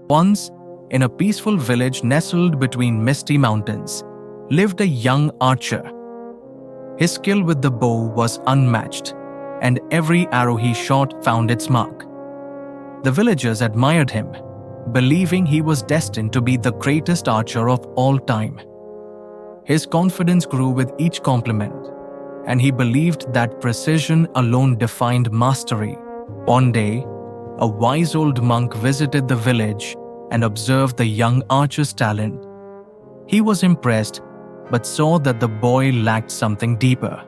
Once, in a peaceful village nestled between misty mountains, lived a young archer. His skill with the bow was unmatched, and every arrow he shot found its mark. The villagers admired him, believing he was destined to be the greatest archer of all time. His confidence grew with each compliment, and he believed that precision alone defined mastery. One day, a wise old monk visited the village and observed the young archer's talent. He was impressed, but saw that the boy lacked something deeper.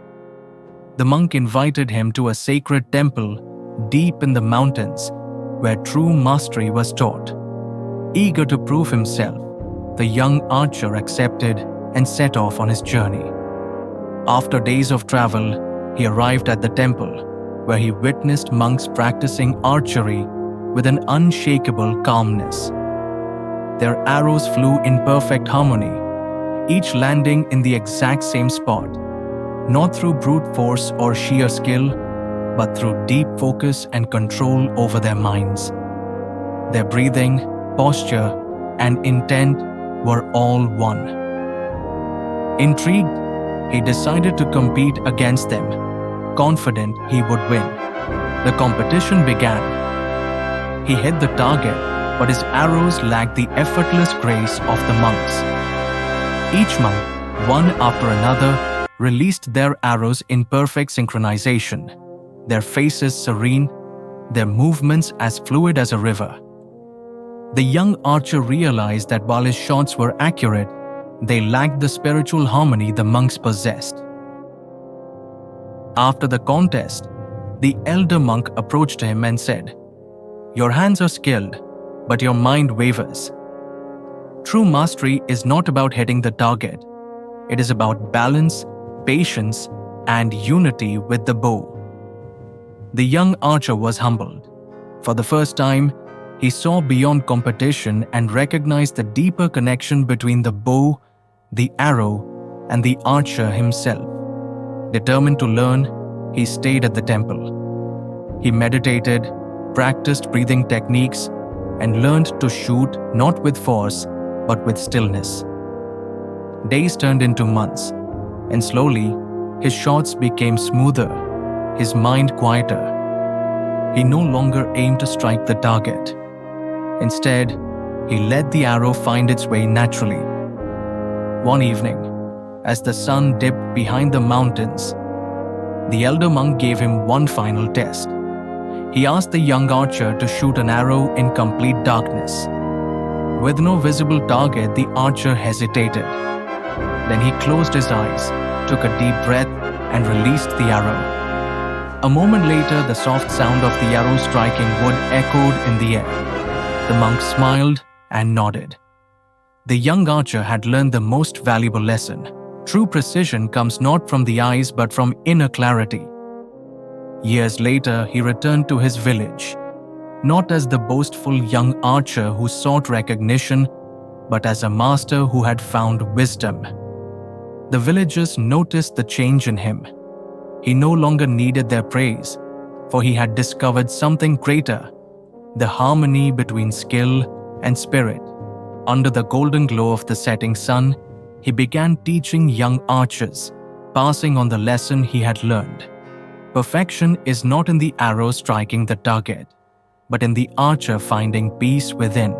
The monk invited him to a sacred temple deep in the mountains where true mastery was taught. Eager to prove himself, the young archer accepted and set off on his journey. After days of travel, he arrived at the temple, where he witnessed monks practicing archery with an unshakable calmness. Their arrows flew in perfect harmony, each landing in the exact same spot, not through brute force or sheer skill, but through deep focus and control over their minds. Their breathing, posture, and intent were all one. Intrigued, he decided to compete against them, confident he would win. The competition began. He hit the target, but his arrows lacked the effortless grace of the monks. Each monk, one after another, released their arrows in perfect synchronization, their faces serene, their movements as fluid as a river. The young archer realized that while his shots were accurate, they lacked the spiritual harmony the monks possessed. After the contest, the elder monk approached him and said, "Your hands are skilled, but your mind wavers. True mastery is not about hitting the target. It is about balance, patience, and unity with the bow." The young archer was humbled. For the first time, he saw beyond competition and recognized the deeper connection between the bow, the arrow, and the archer himself. Determined to learn, he stayed at the temple. He meditated, practiced breathing techniques, and learned to shoot not with force, but with stillness. Days turned into months, and slowly, his shots became smoother, his mind quieter. He no longer aimed to strike the target. Instead, he let the arrow find its way naturally. One evening, as the sun dipped behind the mountains, the elder monk gave him one final test. He asked the young archer to shoot an arrow in complete darkness. With no visible target, the archer hesitated. Then he closed his eyes, took a deep breath, and released the arrow. A moment later, the soft sound of the arrow striking wood echoed in the air. The monk smiled and nodded. The young archer had learned the most valuable lesson. True precision comes not from the eyes but from inner clarity. Years later, he returned to his village, not as the boastful young archer who sought recognition, but as a master who had found wisdom. The villagers noticed the change in him. He no longer needed their praise, for he had discovered something greater, the harmony between skill and spirit. Under the golden glow of the setting sun, he began teaching young archers, passing on the lesson he had learned. Perfection is not in the arrow striking the target, but in the archer finding peace within.